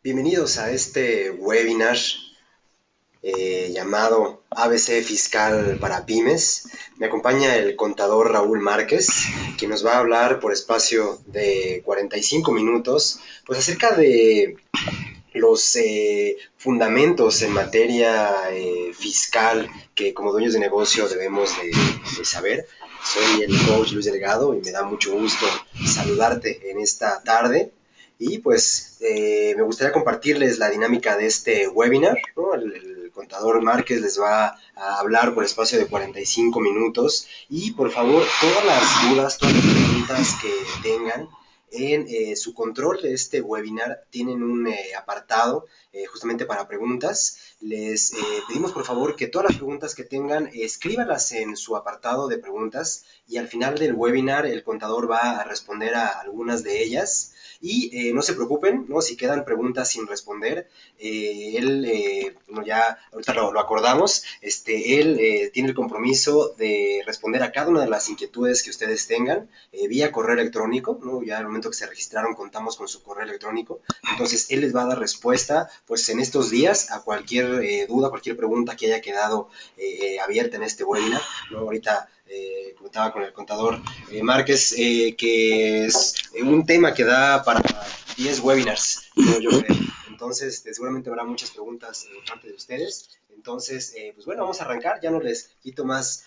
Bienvenidos a este webinar llamado ABC Fiscal para Pymes. Me acompaña el contador Raúl Márquez, quien nos va a hablar por espacio de 45 minutos, pues acerca de los fundamentos en materia fiscal que como dueños de negocio debemos de saber. Soy el coach Luis Delgado y me da mucho gusto saludarte en esta tarde. Y pues me gustaría compartirles la dinámica de este webinar, ¿no? El contador Márquez les va a hablar por espacio de 45 minutos y por favor todas las dudas, todas las preguntas que tengan en su control de este webinar tienen un apartado justamente para preguntas. Les pedimos por favor que todas las preguntas que tengan escríbanlas en su apartado de preguntas y al final del webinar el contador va a responder a algunas de ellas. Y no se preocupen, ¿no? Si quedan preguntas sin responder, bueno, ya ahorita lo acordamos, él tiene el compromiso de responder a cada una de las inquietudes que ustedes tengan vía correo electrónico, ¿no? Ya al momento que se registraron contamos con su correo electrónico, entonces él les va a dar respuesta pues en estos días a cualquier duda, cualquier pregunta que haya quedado abierta en este webinar, ¿no? Ahorita comentaba con el contador Márquez, que es un tema que da para 10 webinars, ¿no? Yo creo. Entonces, seguramente habrá muchas preguntas de parte de ustedes. Entonces, pues bueno, vamos a arrancar. Ya no les quito más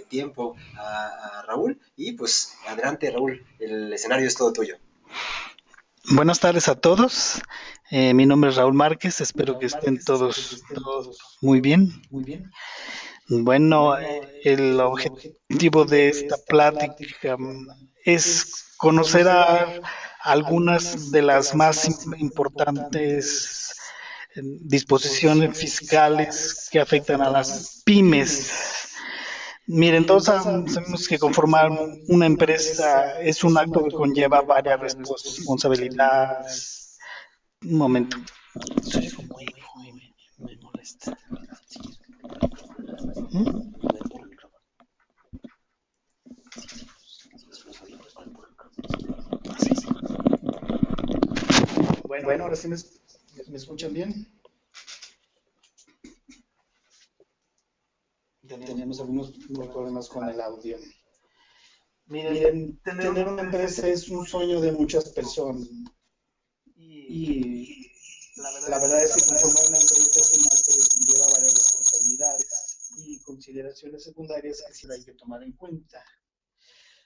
tiempo a Raúl. Y pues, adelante, Raúl. El escenario es todo tuyo. Buenas tardes a todos. Mi nombre es Raúl Márquez. Espero que estén todos muy bien. Bueno, el objetivo de esta plática es conocer a algunas de las más importantes disposiciones fiscales que afectan a las pymes. Miren, todos sabemos que conformar una empresa es un acto que conlleva varias responsabilidades. Un momento. Soy como hijo y me molesta. Bueno, ahora sí me escuchan bien. Tenemos algunos problemas con el audio. Miren, tener una empresa es un sueño de muchas personas. Y la verdad es que conformar una empresa es un acto que conlleva varias responsabilidades y consideraciones secundarias que sí hay que tomar en cuenta.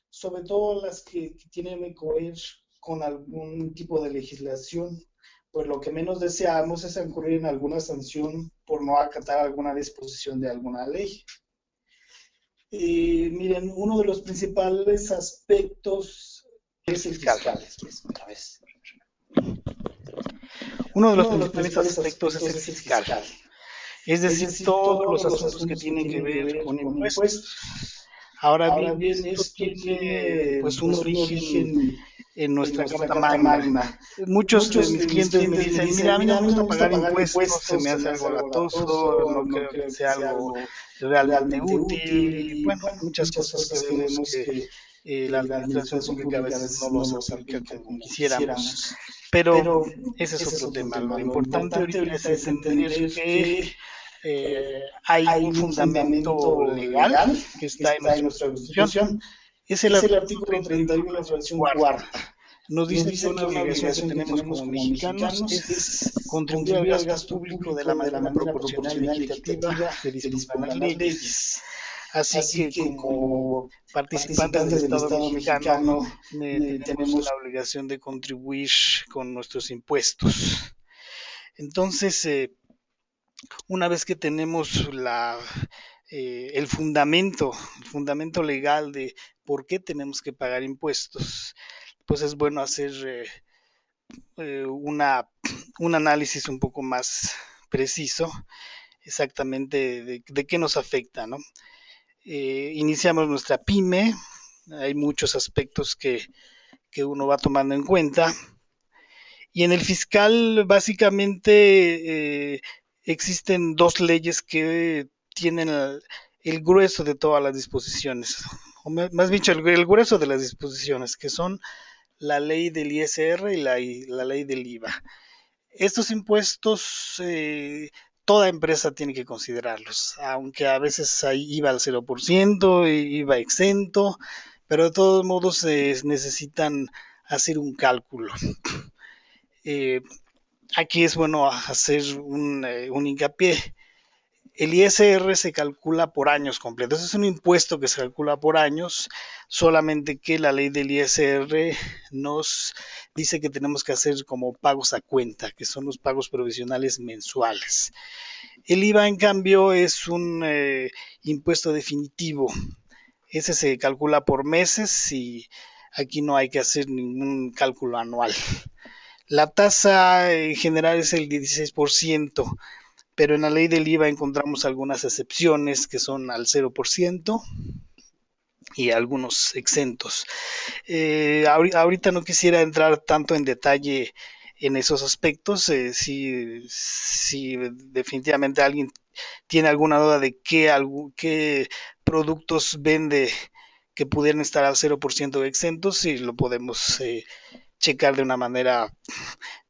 Sobre todo las que tienen que ver con algún tipo de legislación, pues lo que menos deseamos es incurrir en alguna sanción por no acatar alguna disposición de alguna ley. Miren, uno de los principales aspectos es el fiscal. Uno de los principales aspectos es el fiscal. Es decir, todos los asuntos que tienen que ver con impuestos. Ahora bien, esto tiene pues un origen en nuestra Carta Magna. Muchos de mis clientes me dicen, mira, a mí no me gusta pagar impuestos, se me hace algo latoso, no creo que sea algo realmente útil, y bueno, muchas cosas que vemos que la administración pública a veces no los aplica como quisiéramos. Pero ese es otro tema. Lo importante ahorita es entender que hay un fundamento legal que está en nuestra Constitución. Es el artículo 31 de la fracción cuarta. Nos dice que una obligación que tenemos como mexicanos es contribuir al gasto público de la manera proporcional y equitativa que disponen las leyes. Así que como participantes del Estado mexicano tenemos la obligación de contribuir con nuestros impuestos. Entonces, una vez que tenemos el fundamento legal de por qué tenemos que pagar impuestos, pues es bueno hacer un análisis un poco más preciso exactamente de qué nos afecta, ¿no? Iniciamos nuestra pyme, hay muchos aspectos que uno va tomando en cuenta, y en el fiscal básicamente existen dos leyes que tienen el grueso de todas las disposiciones, o más dicho, el grueso de las disposiciones, que son la ley del ISR y la ley del IVA. Estos impuestos, toda empresa tiene que considerarlos, aunque a veces hay IVA al 0%, IVA exento, pero de todos modos necesitan hacer un cálculo. Eh, Aquí es bueno hacer un hincapié. El ISR se calcula por años completos, es un impuesto que se calcula por años, solamente que la ley del ISR nos dice que tenemos que hacer como pagos a cuenta, que son los pagos provisionales mensuales. El IVA, en cambio, es un impuesto definitivo, ese se calcula por meses y aquí no hay que hacer ningún cálculo anual. La tasa en general es el 16%, pero en la ley del IVA encontramos algunas excepciones que son al 0% y algunos exentos. Ahorita no quisiera entrar tanto en detalle en esos aspectos. Si definitivamente alguien tiene alguna duda de qué productos vende que pudieran estar al 0% exentos, sí lo podemos checar de una manera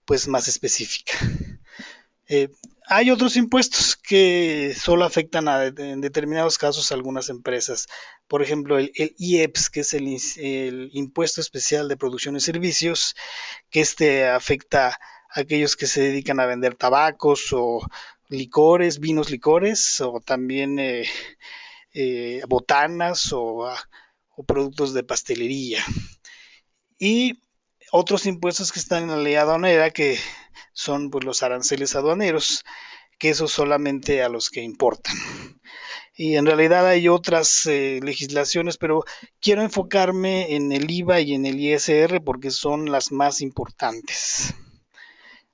pues más específica. Eh, Hay otros impuestos que solo afectan en determinados casos a algunas empresas. Por ejemplo, el IEPS, que es el Impuesto Especial de Producción y Servicios, que afecta a aquellos que se dedican a vender tabacos o licores, vinos licores, o también botanas o productos de pastelería. Y otros impuestos que están en la ley aduanera, que son pues los aranceles aduaneros, que eso solamente a los que importan. Y en realidad hay otras legislaciones, pero quiero enfocarme en el IVA y en el ISR porque son las más importantes.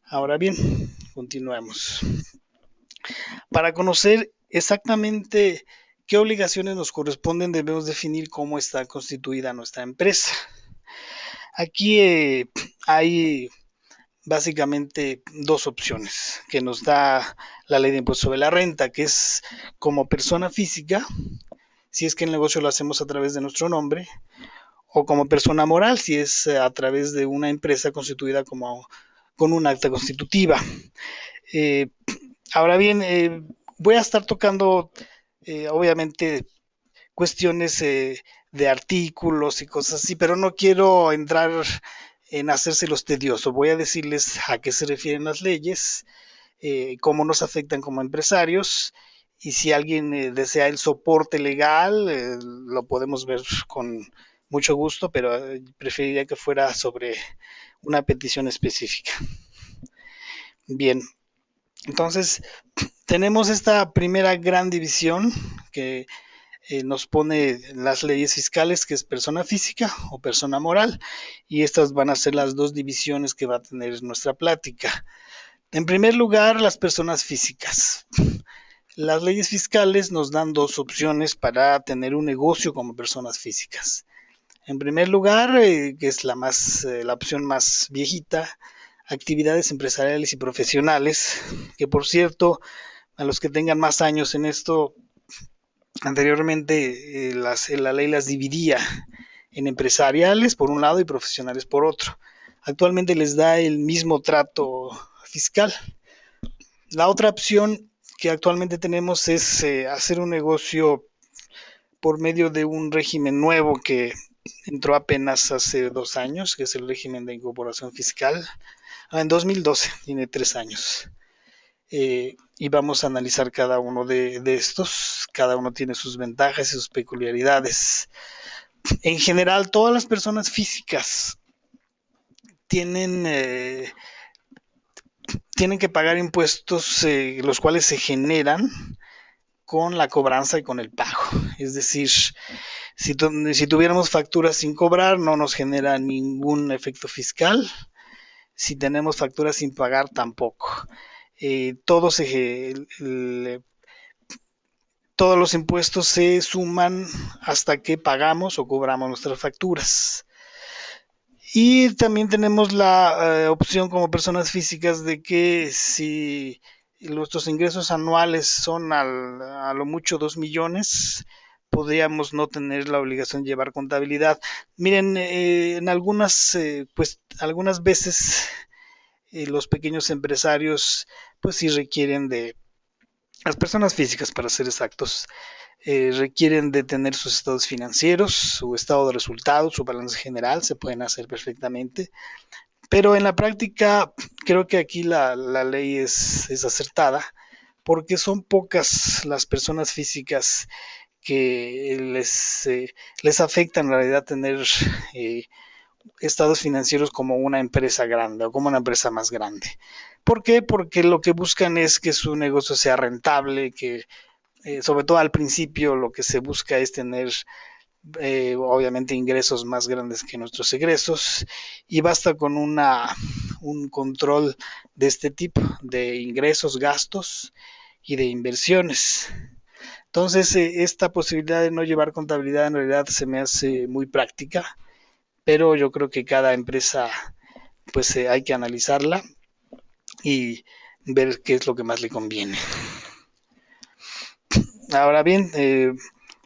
Ahora bien, continuemos. Para conocer exactamente qué obligaciones nos corresponden, debemos definir cómo está constituida nuestra empresa. Aquí hay básicamente dos opciones que nos da la ley de impuesto sobre la renta, que es como persona física, si es que el negocio lo hacemos a través de nuestro nombre, o como persona moral, si es a través de una empresa constituida con un acta constitutiva. Eh, Ahora bien, voy a estar tocando, obviamente, cuestiones de artículos y cosas así, pero no quiero entrar en hacérselos tedioso. Voy a decirles a qué se refieren las leyes, cómo nos afectan como empresarios y si alguien desea el soporte legal, lo podemos ver con mucho gusto, pero preferiría que fuera sobre una petición específica. Bien, entonces tenemos esta primera gran división que nos pone las leyes fiscales, que es persona física o persona moral, y estas van a ser las dos divisiones que va a tener nuestra plática. En primer lugar, las personas físicas. Las leyes fiscales nos dan dos opciones para tener un negocio como personas físicas. En primer lugar, que es la opción más viejita, actividades empresariales y profesionales, que por cierto, a los que tengan más años en esto, anteriormente la ley las dividía en empresariales por un lado y profesionales por otro. Actualmente les da el mismo trato fiscal. La otra opción que actualmente tenemos es hacer un negocio por medio de un régimen nuevo que entró apenas hace 2 años, que es el régimen de incorporación fiscal. En 2012, tiene 3 años. Y vamos a analizar cada uno de estos. Cada uno tiene sus ventajas y sus peculiaridades. En general, todas las personas físicas tienen, tienen que pagar impuestos, los cuales se generan con la cobranza y con el pago. Es decir, si tuviéramos facturas sin cobrar, no nos genera ningún efecto fiscal. Si tenemos facturas sin pagar, tampoco. Todos los impuestos se suman hasta que pagamos o cobramos nuestras facturas. Y también tenemos la opción como personas físicas de que si nuestros ingresos anuales son a lo mucho 2 millones, podríamos no tener la obligación de llevar contabilidad. Miren, en algunas veces los pequeños empresarios pues sí requieren de, las personas físicas para ser exactos, requieren de tener sus estados financieros, su estado de resultados, su balance general, se pueden hacer perfectamente, pero en la práctica creo que aquí la ley es acertada, porque son pocas las personas físicas que les afecta en realidad tener eh, estados financieros como una empresa grande o como una empresa más grande. ¿Por qué? Porque lo que buscan es que su negocio sea rentable, que sobre todo al principio lo que se busca es tener obviamente ingresos más grandes que nuestros egresos y basta con un control de este tipo de ingresos, gastos y de inversiones. Entonces, esta posibilidad de no llevar contabilidad en realidad se me hace muy práctica, pero yo creo que cada empresa pues hay que analizarla y ver qué es lo que más le conviene. Ahora bien,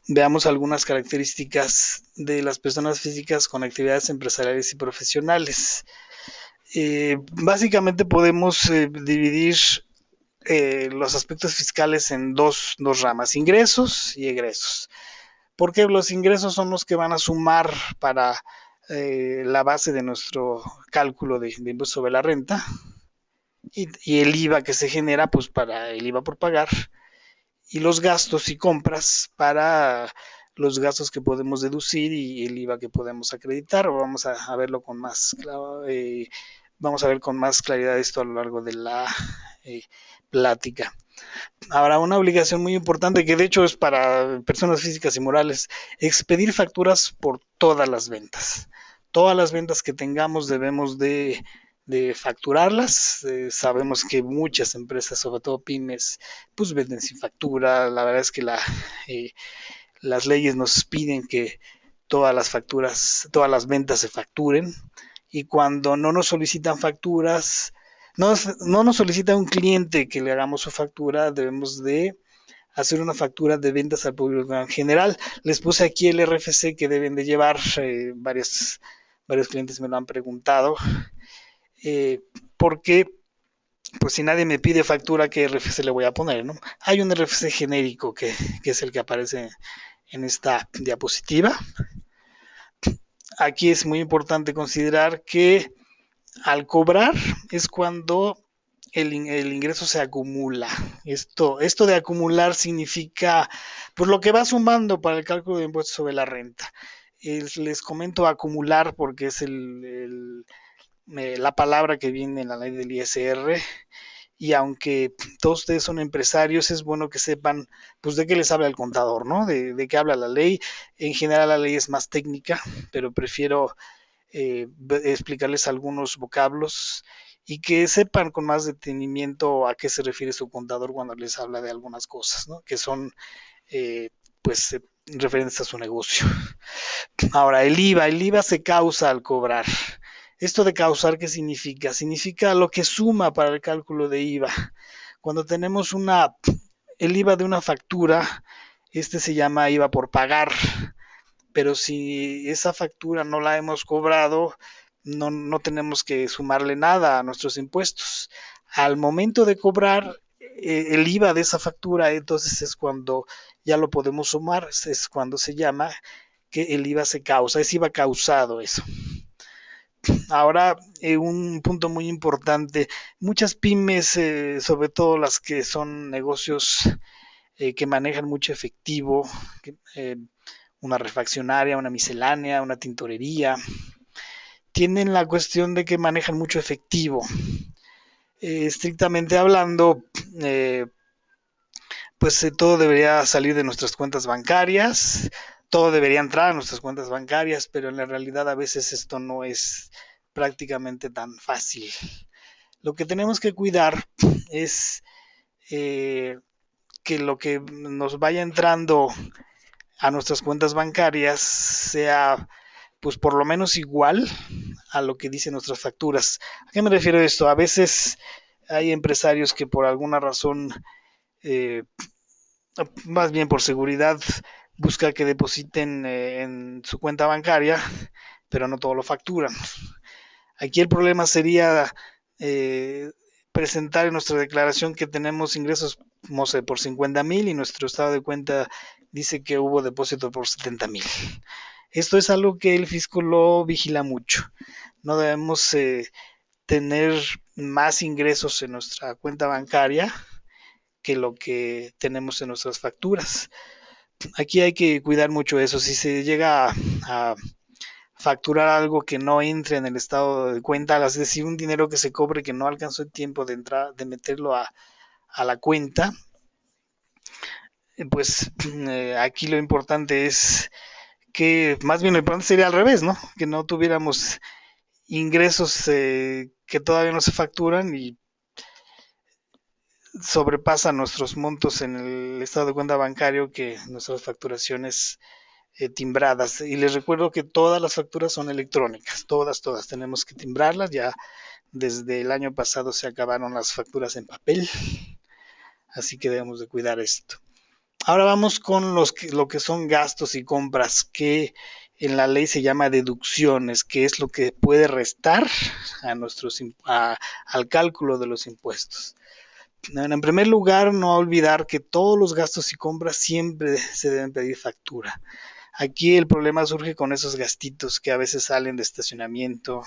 veamos algunas características de las personas físicas con actividades empresariales y profesionales. Básicamente podemos dividir los aspectos fiscales en dos ramas, ingresos y egresos. Porque los ingresos son los que van a sumar para la base de nuestro cálculo de impuesto sobre la renta y el IVA que se genera pues para el IVA por pagar y los gastos y compras para los gastos que podemos deducir y el IVA que podemos acreditar. Vamos a verlo con más vamos a ver con más claridad esto a lo largo de la plática. Ahora, una obligación muy importante que de hecho es para personas físicas y morales, expedir facturas por todas las ventas. Todas las ventas que tengamos debemos de facturarlas. Sabemos que muchas empresas, sobre todo pymes, pues venden sin factura. La verdad es que las leyes nos piden que todas las facturas, todas las ventas se facturen y cuando no nos solicitan facturas, no nos solicita un cliente que le hagamos su factura, debemos de hacer una factura de ventas al público en general. Les puse aquí el RFC que deben de llevar, varios clientes me lo han preguntado, porque pues si nadie me pide factura, ¿qué RFC le voy a poner? ¿No? Hay un RFC genérico que es el que aparece en esta diapositiva. Aquí es muy importante considerar que al cobrar es cuando el ingreso se acumula. Esto de acumular significa pues lo que va sumando para el cálculo de impuestos sobre la renta. Les comento acumular porque es la palabra que viene en la ley del ISR y aunque todos ustedes son empresarios, es bueno que sepan pues de qué les habla el contador, ¿no? De qué habla la ley. En general la ley es más técnica, pero prefiero explicarles algunos vocablos y que sepan con más detenimiento a qué se refiere su contador cuando les habla de algunas cosas, ¿no? Que son pues referentes a su negocio. Ahora, el IVA se causa al cobrar. Esto de causar, ¿qué significa? Significa lo que suma para el cálculo de IVA. Cuando tenemos el IVA de una factura, este se llama IVA por pagar, pero si esa factura no la hemos cobrado, no tenemos que sumarle nada a nuestros impuestos. Al momento de cobrar el IVA de esa factura, entonces es cuando ya lo podemos sumar, es cuando se llama que el IVA se causa, es IVA causado eso. Ahora, un punto muy importante, muchas pymes, sobre todo las que son negocios que manejan mucho efectivo, una refaccionaria, una miscelánea, una tintorería, tienen la cuestión de que manejan mucho efectivo. Estrictamente hablando, pues todo debería salir de nuestras cuentas bancarias, todo debería entrar a nuestras cuentas bancarias, pero en la realidad a veces esto no es prácticamente tan fácil. Lo que tenemos que cuidar es que lo que nos vaya entrando a nuestras cuentas bancarias sea pues por lo menos igual a lo que dicen nuestras facturas. ¿A qué me refiero a esto? A veces hay empresarios que por alguna razón, más bien por seguridad, busca que depositen en su cuenta bancaria, pero no todo lo facturan. Aquí el problema sería presentar en nuestra declaración que tenemos ingresos, no sé, por 50,000 y nuestro estado de cuenta dice que hubo depósito por 70,000. Esto es algo que el fisco lo vigila mucho. No debemos tener más ingresos en nuestra cuenta bancaria que lo que tenemos en nuestras facturas. Aquí hay que cuidar mucho eso. Si se llega a facturar algo que no entre en el estado de cuenta, es decir, un dinero que se cobre que no alcanzó el tiempo de entrar, de meterlo a la cuenta, pues aquí lo importante es que, más bien lo importante sería al revés, ¿no? Que no tuviéramos ingresos que todavía no se facturan y sobrepasan nuestros montos en el estado de cuenta bancario que nuestras facturaciones timbradas. Y les recuerdo que todas las facturas son electrónicas, todas tenemos que timbrarlas. Ya desde el año pasado se acabaron las facturas en papel, así que debemos de cuidar esto. Ahora vamos con lo que son gastos y compras, que en la ley se llama deducciones, que es lo que puede restar al cálculo de los impuestos. En primer lugar, no olvidar que todos los gastos y compras siempre se deben pedir factura. Aquí el problema surge con esos gastitos que a veces salen de estacionamiento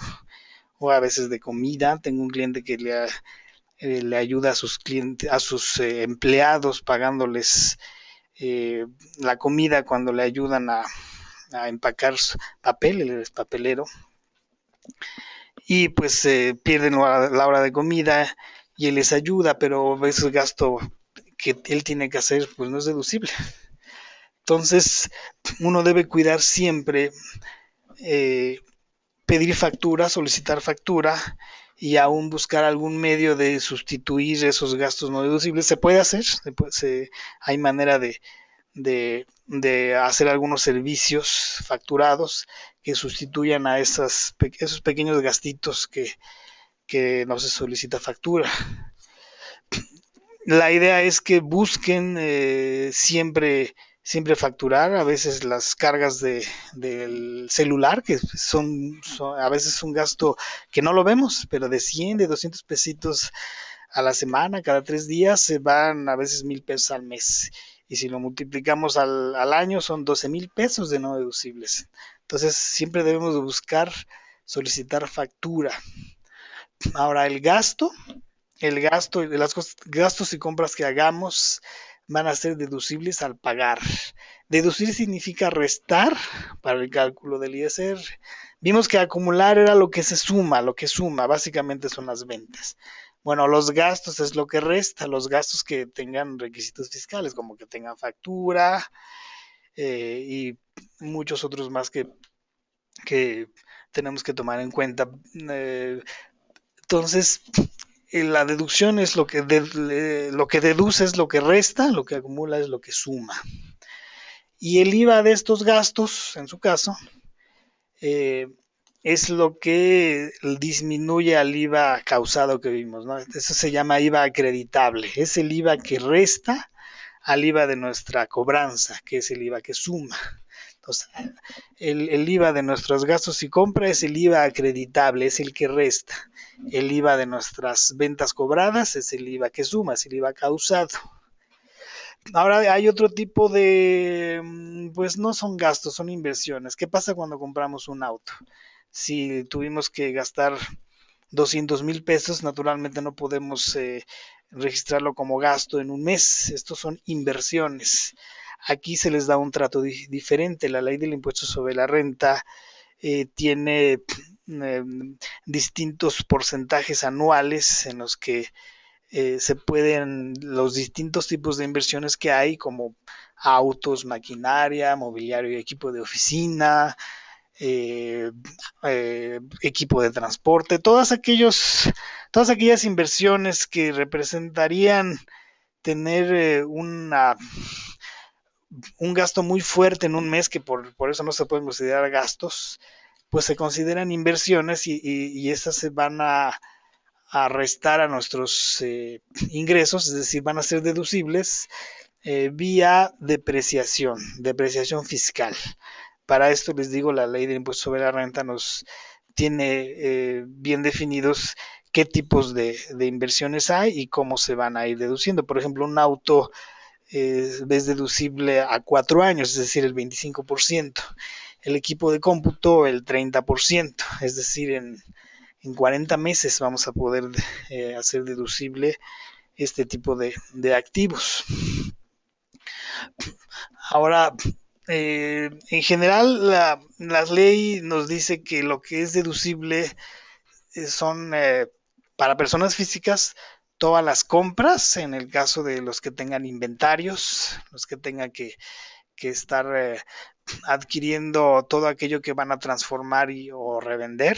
o a veces de comida. Tengo un cliente que le ayuda a sus clientes, a sus empleados pagándoles la comida cuando le ayudan a empacar papel, él es papelero, y pues pierden la hora de comida y él les ayuda, pero ese gasto que él tiene que hacer pues no es deducible. Entonces uno debe cuidar siempre pedir factura, solicitar factura y aún buscar algún medio de sustituir esos gastos no deducibles. Se puede hacer, hay manera de hacer algunos servicios facturados que sustituyan a esos pequeños gastitos que no se solicita factura. La idea es que busquen siempre facturar. A veces las cargas del celular, que son a veces un gasto que no lo vemos, pero de 100, de 200 pesitos a la semana, cada 3 días, se van a veces 1,000 pesos al mes. Y si lo multiplicamos al año, son 12,000 pesos de no deducibles. Entonces, siempre debemos de buscar solicitar factura. Ahora, los gastos y compras que hagamos van a ser deducibles al pagar. Deducir significa restar para el cálculo del ISR. Vimos que acumular era lo que se suma, lo que suma, básicamente son las ventas. Bueno, los gastos es lo que resta, los gastos que tengan requisitos fiscales, como que tengan factura y muchos otros más que tenemos que tomar en cuenta. Entonces, la deducción es lo que deduce es lo que resta, lo que acumula es lo que suma. Y el IVA de estos gastos, en su caso, es lo que disminuye al IVA causado que vimos, ¿no? Eso se llama IVA acreditable. Es el IVA que resta al IVA de nuestra cobranza, que es el IVA que suma. Entonces, el IVA de nuestros gastos y compra es el IVA acreditable, es el que resta. El IVA de nuestras ventas cobradas es el IVA que suma, es el IVA causado. Ahora hay otro tipo pues no son gastos, son inversiones. ¿Qué pasa cuando compramos un auto? Si tuvimos que gastar 200,000 pesos, naturalmente no podemos registrarlo como gasto en un mes. Estos son inversiones. Aquí se les da un trato diferente. La ley del impuesto sobre la renta tiene distintos porcentajes anuales en los que se pueden los distintos tipos de inversiones que hay, como autos, maquinaria, mobiliario y equipo de oficina, equipo de transporte, todas aquellas inversiones que representarían tener un gasto muy fuerte en un mes, que por eso no se pueden considerar gastos, pues se consideran inversiones y estas se van a restar a nuestros ingresos, es decir, van a ser deducibles vía depreciación fiscal. Para esto les digo, la ley del impuesto sobre la renta nos tiene bien definidos qué tipos de inversiones hay y cómo se van a ir deduciendo. Por ejemplo, un auto es deducible a 4 años, es decir, el 25%. El equipo de cómputo, el 30%, es decir, en 40 meses vamos a poder hacer deducible este tipo de activos. Ahora, en general, la ley nos dice que lo que es deducible son para personas físicas todas las compras, en el caso de los que tengan inventarios, los que tengan que estar adquiriendo todo aquello que van a transformar o revender,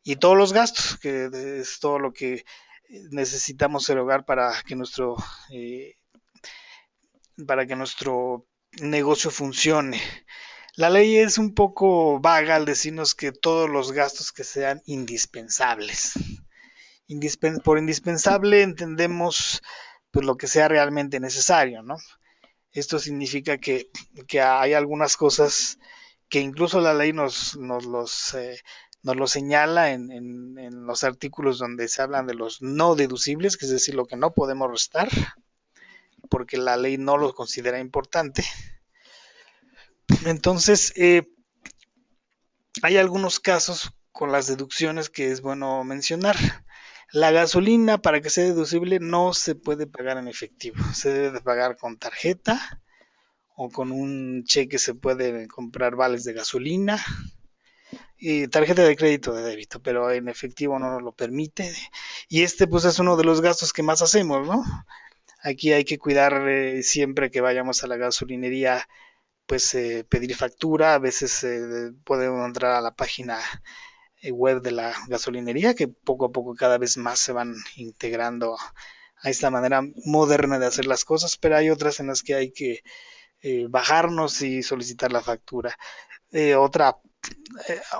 y todos los gastos, que es todo lo que necesitamos erogar eh, para que nuestro negocio funcione. La ley es un poco vaga al decirnos que todos los gastos que sean indispensables. Por indispensable entendemos pues lo que sea realmente necesario, ¿no? Esto significa que hay algunas cosas que incluso la ley nos lo señala en los artículos donde se hablan de los no deducibles, que es decir, lo que no podemos restar, porque la ley no lo considera importante. Entonces, hay algunos casos con las deducciones que es bueno mencionar. La gasolina, para que sea deducible, no se puede pagar en efectivo, se debe de pagar con tarjeta o con un cheque. Se puede comprar vales de gasolina y tarjeta de crédito, de débito, pero en efectivo no nos lo permite. Y pues es uno de los gastos que más hacemos, ¿no? Aquí hay que cuidar siempre que vayamos a la gasolinería, pues pedir factura. A veces podemos entrar a la página web de la gasolinería, que poco a poco cada vez más se van integrando a esta manera moderna de hacer las cosas, pero hay otras en las que hay que bajarnos y solicitar la factura.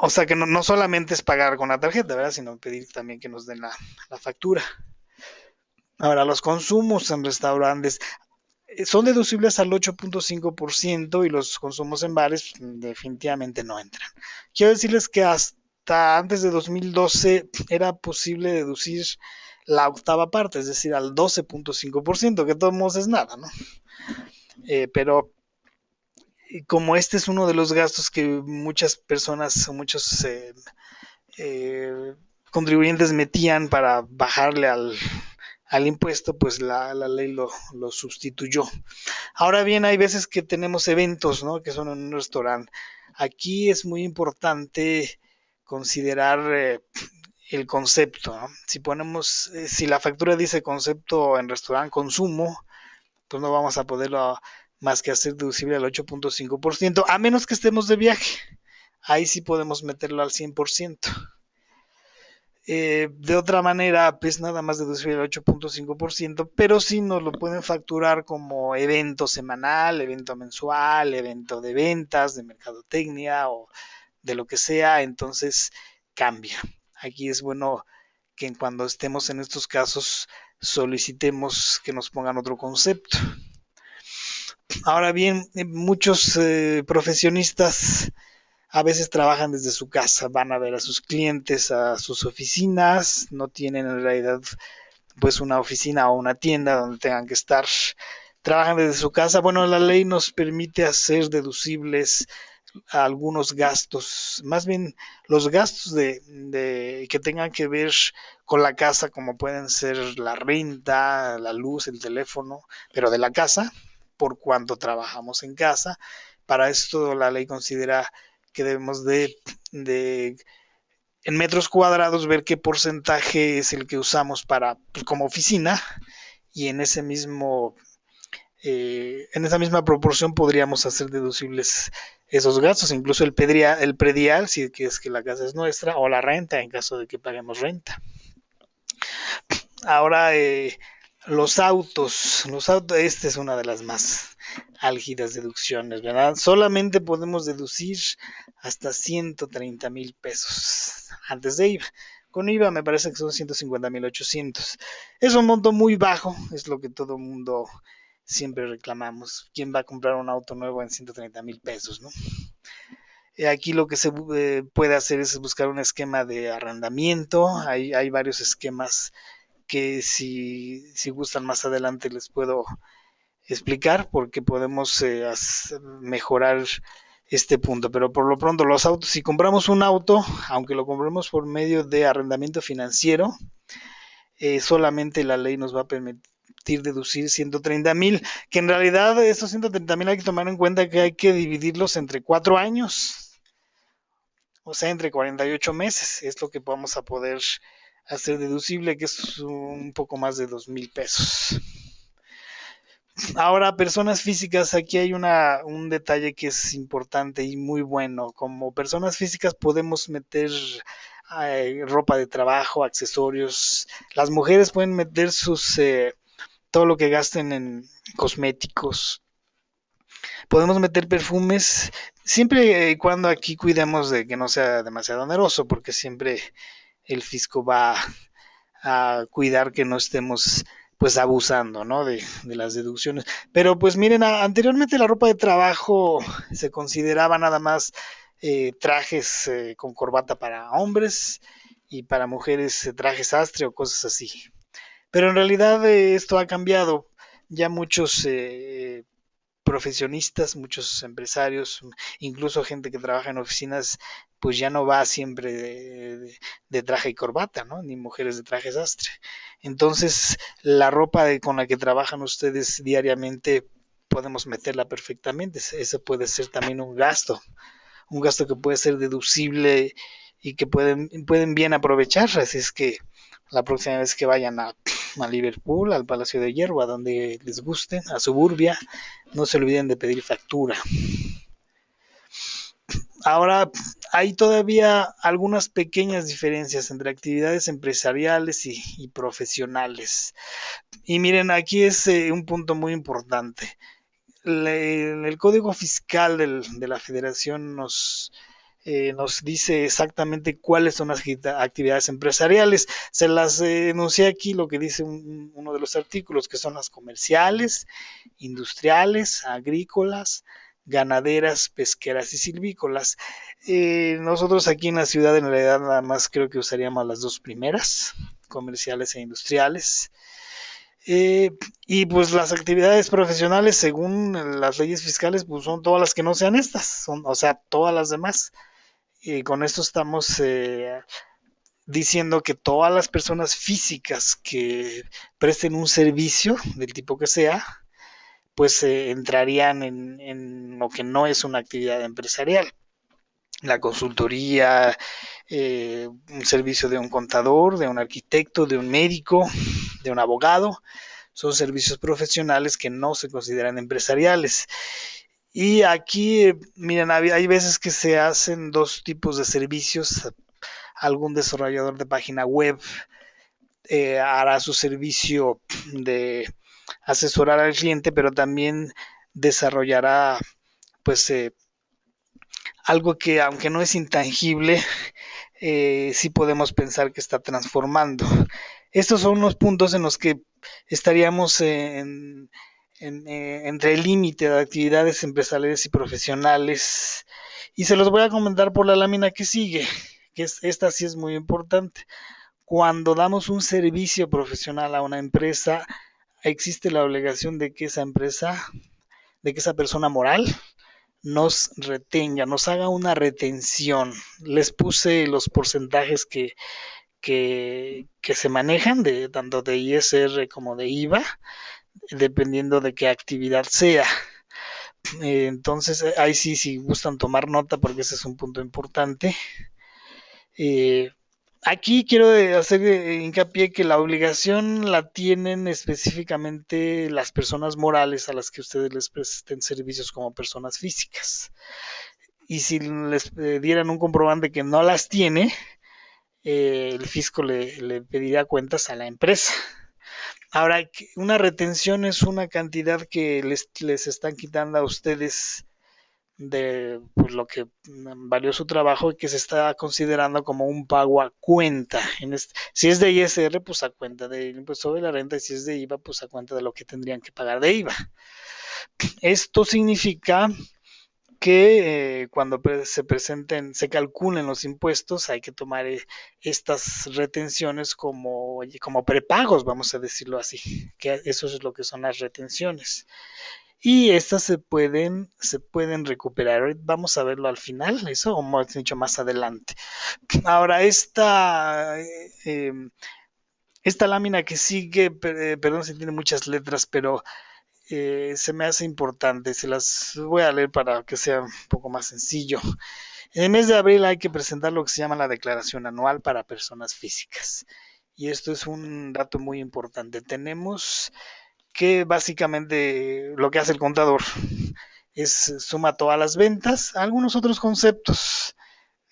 O sea que no solamente es pagar con la tarjeta, ¿verdad? Sino pedir también que nos den la factura. Ahora, los consumos en restaurantes son deducibles al 8.5% y los consumos en bares definitivamente no entran. Quiero decirles que hasta antes de 2012 era posible deducir la octava parte, es decir, al 12.5%, que de todos modos es nada, ¿no? Pero como este es uno de los gastos que muchas personas o muchos contribuyentes metían para bajarle al impuesto, pues la ley lo sustituyó. Ahora bien, hay veces que tenemos eventos, ¿no?, que son en un restaurante. Aquí es muy importante considerar el concepto, ¿no? Si la factura dice concepto en restaurante consumo, pues no vamos a poderlo más que hacer deducible al 8.5%, a menos que estemos de viaje. Ahí sí podemos meterlo al 100%. De otra manera, pues nada más deducible el 8.5%, pero sí nos lo pueden facturar como evento semanal, evento mensual, evento de ventas, de mercadotecnia o de lo que sea. Entonces cambia. Aquí es bueno que cuando estemos en estos casos solicitemos que nos pongan otro concepto. Ahora bien, muchos profesionistas a veces trabajan desde su casa, van a ver a sus clientes a sus oficinas, no tienen en realidad pues una oficina o una tienda donde tengan que estar, trabajan desde su casa. Bueno, la ley nos permite hacer deducibles algunos gastos, más bien los gastos que tengan que ver con la casa, como pueden ser la renta, la luz, el teléfono, pero de la casa, por cuanto trabajamos en casa. Para esto la ley considera que debemos en metros cuadrados, ver qué porcentaje es el que usamos pues, como oficina, y en esa misma proporción podríamos hacer deducibles esos gastos, incluso el predial, si es que la casa es nuestra, o la renta en caso de que paguemos renta. Ahora, esta es una de las más álgidas deducciones, ¿verdad? Solamente podemos deducir hasta 130,000 pesos antes de IVA. Con IVA me parece que son 150,800. Es un monto muy bajo, es lo que todo mundo siempre reclamamos. ¿Quién va a comprar un auto nuevo en 130,000 pesos, no? Aquí lo que se puede hacer es buscar un esquema de arrendamiento. Hay varios esquemas que si gustan más adelante les puedo explicar porque podemos mejorar este punto. Pero por lo pronto los autos, si compramos un auto, aunque lo compremos por medio de arrendamiento financiero, solamente la ley nos va a permitir deducir 130,000, que en realidad esos 130,000 hay que tomar en cuenta que hay que dividirlos entre 4 años, o sea, entre 48 meses, es lo que vamos a poder hacer deducible, que es un poco más de 2,000 pesos. Ahora, personas físicas, aquí hay un detalle que es importante y muy bueno. Como personas físicas podemos meter ropa de trabajo, accesorios. Las mujeres pueden meter todo lo que gasten en cosméticos. Podemos meter perfumes, siempre y cuando aquí cuidemos de que no sea demasiado oneroso, porque siempre el fisco va a cuidar que no estemos pues abusando, ¿no? de las deducciones. Pero pues miren, anteriormente la ropa de trabajo se consideraba nada más trajes con corbata para hombres y para mujeres trajes sastre o cosas así. Pero en realidad esto ha cambiado. Ya muchos profesionistas, muchos empresarios, incluso gente que trabaja en oficinas, pues ya no va siempre de traje y corbata, ¿no? Ni mujeres de traje sastre. Entonces, la ropa con la que trabajan ustedes diariamente podemos meterla perfectamente. Eso puede ser también un gasto que puede ser deducible y que pueden bien aprovechar. Así es que la próxima vez que vayan a Liverpool, al Palacio de Hierro, a donde les guste, a Suburbia, no se olviden de pedir factura. Ahora, hay todavía algunas pequeñas diferencias entre actividades empresariales y profesionales. Y miren, aquí es un punto muy importante. El Código Fiscal de la Federación nos dice exactamente cuáles son las actividades empresariales. Se las enuncié aquí lo que dice uno de los artículos, que son las comerciales, industriales, agrícolas, ganaderas, pesqueras y silvícolas. Nosotros aquí en la ciudad en realidad nada más creo que usaríamos las dos primeras, comerciales e industriales. Y pues las actividades profesionales, según las leyes fiscales, pues son todas las que no sean estas, o sea, todas las demás. Y con esto estamos diciendo que todas las personas físicas que presten un servicio del tipo que sea, pues entrarían en lo que no es una actividad empresarial. La consultoría, un servicio de un contador, de un arquitecto, de un médico, de un abogado, son servicios profesionales que no se consideran empresariales. Y aquí, miren, hay veces que se hacen dos tipos de servicios. Algún desarrollador de página web hará su servicio de asesorar al cliente, pero también desarrollará pues algo que aunque no es intangible, sí podemos pensar que está transformando. Estos son los puntos en los que estaríamos entre el límite de actividades empresariales y profesionales, y se los voy a comentar por la lámina que sigue, que esta sí es muy importante. Cuando damos un servicio profesional a una empresa, existe la obligación de que esa persona moral nos retenga, nos haga una retención. Les puse los porcentajes que se manejan, tanto de ISR como de IVA, dependiendo de qué actividad sea. Entonces, ahí sí, si gustan tomar nota, porque ese es un punto importante. Aquí quiero hacer hincapié que la obligación la tienen específicamente las personas morales a las que ustedes les presten servicios como personas físicas. Y si les dieran un comprobante que no las tiene, el fisco le pediría cuentas a la empresa. Ahora, una retención es una cantidad que les están quitando a ustedes de pues, lo que valió su trabajo y que se está considerando como un pago a cuenta. Si es de ISR, pues a cuenta del impuesto de la renta, y si es de IVA, pues a cuenta de lo que tendrían que pagar de IVA. Esto significa que cuando se calculen los impuestos, hay que tomar estas retenciones como prepagos, vamos a decirlo así, que eso es lo que son las retenciones. Y estas se pueden recuperar. Vamos a verlo al final, eso, o más dicho, más adelante. Ahora, esta lámina que sigue, perdón si tiene muchas letras, pero se me hace importante. Se las voy a leer para que sea un poco más sencillo. En el mes de abril hay que presentar lo que se llama la declaración anual para personas físicas. Y esto es un dato muy importante. Tenemos que básicamente lo que hace el contador es suma todas las ventas, algunos otros conceptos,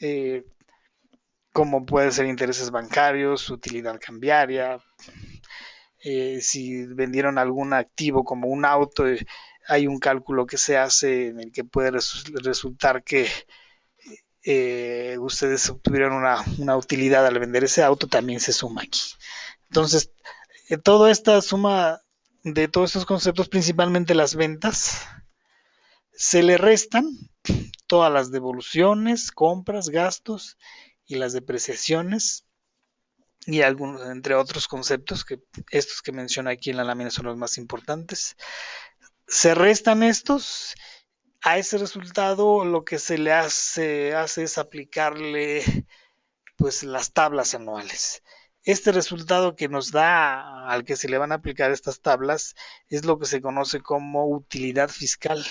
eh, como puede ser intereses bancarios, utilidad cambiaria, si vendieron algún activo como un auto, hay un cálculo que se hace en el que puede resultar que ustedes obtuvieron una utilidad al vender ese auto, también se suma aquí. Entonces, toda esta suma de todos estos conceptos, principalmente las ventas, se le restan todas las devoluciones, compras, gastos y las depreciaciones y algunos, entre otros conceptos, que estos que menciono aquí en la lámina son los más importantes. Se restan estos, a ese resultado lo que se le hace es aplicarle pues las tablas anuales. Este resultado que nos da al que se le van a aplicar estas tablas es lo que se conoce como utilidad fiscal,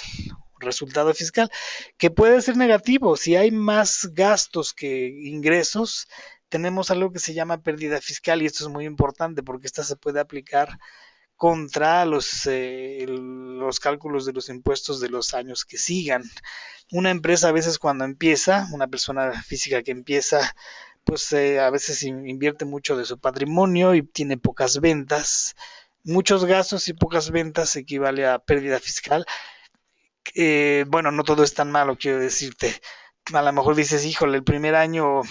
resultado fiscal, que puede ser negativo. Si hay más gastos que ingresos, tenemos algo que se llama pérdida fiscal, y esto es muy importante porque esta se puede aplicar contra los cálculos de los impuestos de los años que sigan. Una empresa a veces cuando empieza, una persona física que empieza, pues a veces invierte mucho de su patrimonio y tiene pocas ventas. Muchos gastos y pocas ventas equivale a pérdida fiscal. Bueno, no todo es tan malo, quiero decirte. A lo mejor dices, híjole, el primer año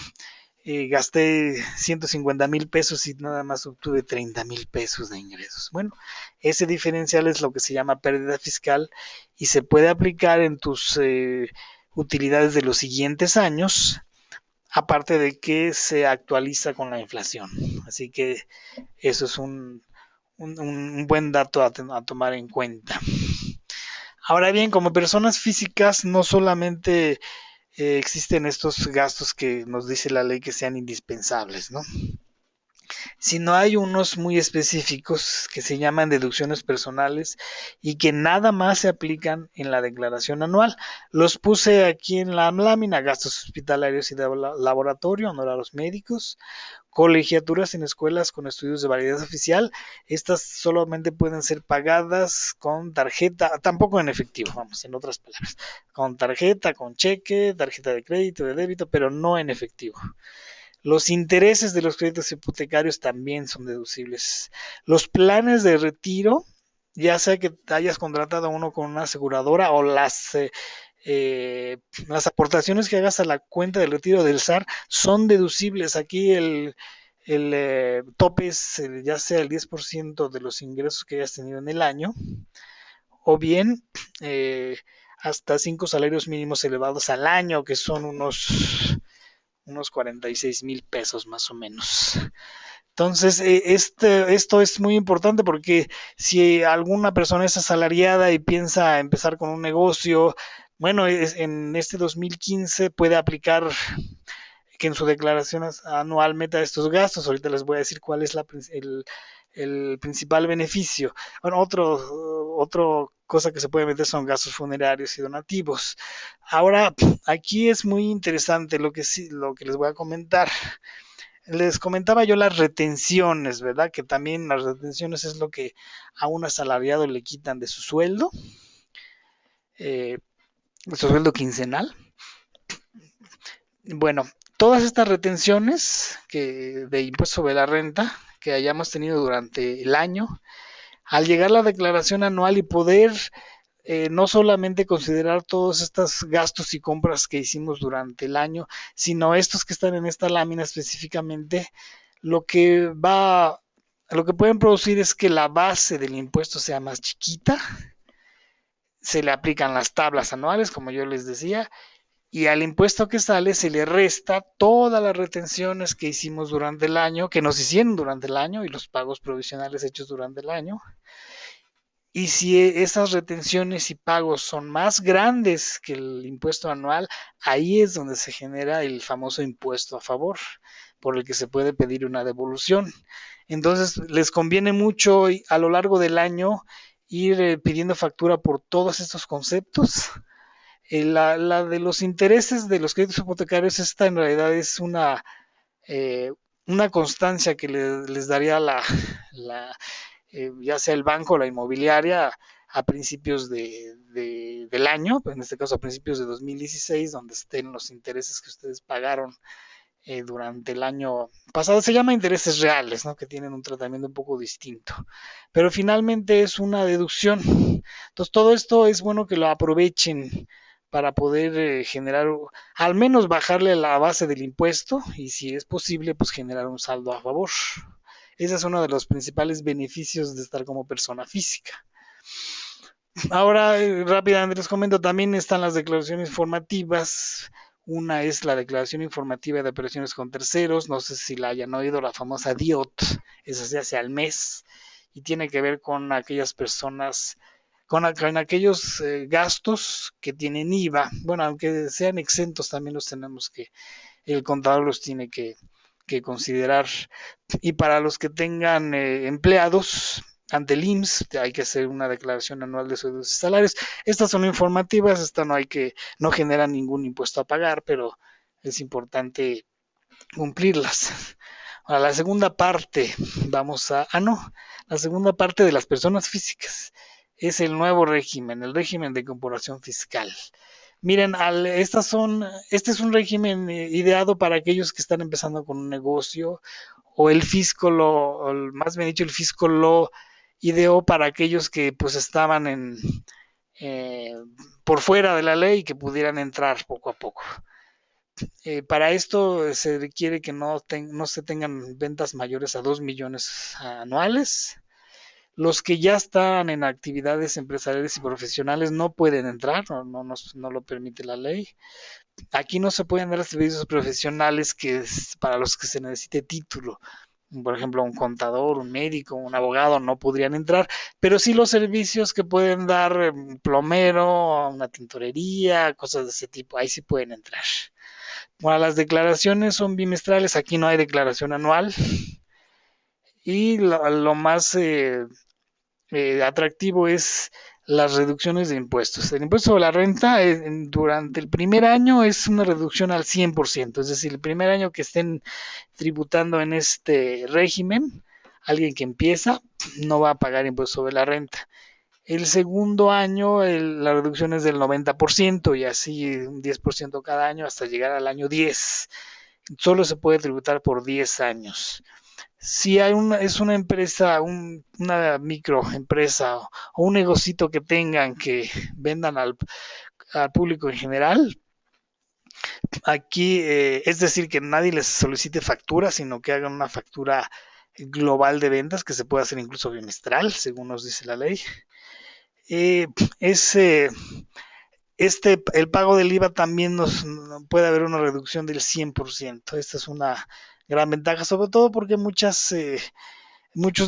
gasté 150,000 pesos y nada más obtuve 30,000 pesos de ingresos. Bueno, ese diferencial es lo que se llama pérdida fiscal y se puede aplicar en tus utilidades de los siguientes años, aparte de que se actualiza con la inflación. Así que eso es un buen dato a tomar en cuenta. Ahora bien, como personas físicas, no solamente existen estos gastos que nos dice la ley que sean indispensables, ¿no? Sino hay unos muy específicos que se llaman deducciones personales y que nada más se aplican en la declaración anual. Los puse aquí en la lámina: gastos hospitalarios y de laboratorio, honorarios médicos, colegiaturas en escuelas con estudios de validez oficial. Estas solamente pueden ser pagadas con tarjeta, tampoco en efectivo, vamos, en otras palabras, con tarjeta, con cheque, tarjeta de crédito, de débito, pero no en efectivo. Los intereses de los créditos hipotecarios también son deducibles. Los planes de retiro, ya sea que hayas contratado uno con una aseguradora o las aportaciones que hagas a la cuenta del retiro del SAR, son deducibles. Aquí el tope es ya sea el 10% de los ingresos que hayas tenido en el año, o bien hasta 5 salarios mínimos elevados al año, que son unos 46,000 pesos más o menos. Entonces, esto es muy importante porque si alguna persona es asalariada y piensa empezar con un negocio, bueno, en este 2015 puede aplicar que en su declaración anual meta estos gastos. Ahorita les voy a decir cuál es el principal beneficio. Bueno, otro cosa que se puede meter son gastos funerarios y donativos. Ahora, aquí es muy interesante lo que les voy a comentar. Les comentaba yo las retenciones, ¿verdad? Que también las retenciones es lo que a un asalariado le quitan de su sueldo quincenal. Bueno, todas estas retenciones de impuesto sobre la renta que hayamos tenido durante el año, al llegar la declaración anual y poder no solamente considerar todos estos gastos y compras que hicimos durante el año, sino estos que están en esta lámina específicamente, lo que pueden producir es que la base del impuesto sea más chiquita, se le aplican las tablas anuales, como yo les decía, y al impuesto que sale se le resta todas las retenciones que hicimos durante el año, que nos hicieron durante el año y los pagos provisionales hechos durante el año. Y si esas retenciones y pagos son más grandes que el impuesto anual, ahí es donde se genera el famoso impuesto a favor, por el que se puede pedir una devolución. Entonces, les conviene mucho a lo largo del año ir pidiendo factura por todos estos conceptos. La de los intereses de los créditos hipotecarios, esta en realidad es eh, una constancia que les daría ya sea el banco o la inmobiliaria a principios del año, en este caso a principios de 2016, donde estén los intereses que ustedes pagaron durante el año pasado. Se llama intereses reales, ¿no? Que tienen un tratamiento un poco distinto. Pero finalmente es una deducción. Entonces todo esto es bueno que lo aprovechen para poder generar, al menos bajarle la base del impuesto y si es posible, pues generar un saldo a favor. Ese es uno de los principales beneficios de estar como persona física. Ahora, rápidamente les comento, también están las declaraciones informativas. Una es la declaración informativa de operaciones con terceros, no sé si la hayan oído, la famosa DIOT, esa se hace al mes y tiene que ver con aquellas personas, con aquellos gastos que tienen IVA. Bueno, aunque sean exentos, también los tenemos el contador los tiene que considerar. Y para los que tengan empleados, ante el IMSS hay que hacer una declaración anual de sueldos y salarios. Estas son informativas, esta no generan ningún impuesto a pagar, pero es importante cumplirlas. Ahora, la segunda parte, la segunda parte de las personas físicas es el nuevo régimen, el régimen de comparación fiscal. Miren, este es un régimen ideado para aquellos que están empezando con un negocio o el fisco o más bien dicho, el fisco lo ideó para aquellos que pues estaban eh, por fuera de la ley y que pudieran entrar poco a poco. Para esto se requiere que no se tengan ventas mayores a 2 millones anuales. Los que ya están en actividades empresariales y profesionales no pueden entrar, no lo permite la ley. Aquí no se pueden dar servicios profesionales para los que se necesite título. Por ejemplo, un contador, un médico, un abogado no podrían entrar, pero sí los servicios que pueden dar un plomero, una tintorería, cosas de ese tipo, ahí sí pueden entrar. Bueno, las declaraciones son bimestrales, aquí no hay declaración anual. Y lo más atractivo es las reducciones de impuestos. El impuesto sobre la renta durante el primer año es una reducción al 100%, es decir, el primer año que estén tributando en este régimen, alguien que empieza no va a pagar impuesto sobre la renta. El segundo año la reducción es del 90% y así un 10% cada año hasta llegar al año 10. Solo se puede tributar por 10 años. Si es una empresa, una microempresa o un negocito que tengan que vendan al público en general, aquí es decir que nadie les solicite factura, sino que hagan una factura global de ventas que se puede hacer incluso bimestral, según nos dice la ley. Eh, es, el pago del IVA también puede haber una reducción del 100%. Esta es una gran ventaja, sobre todo porque muchos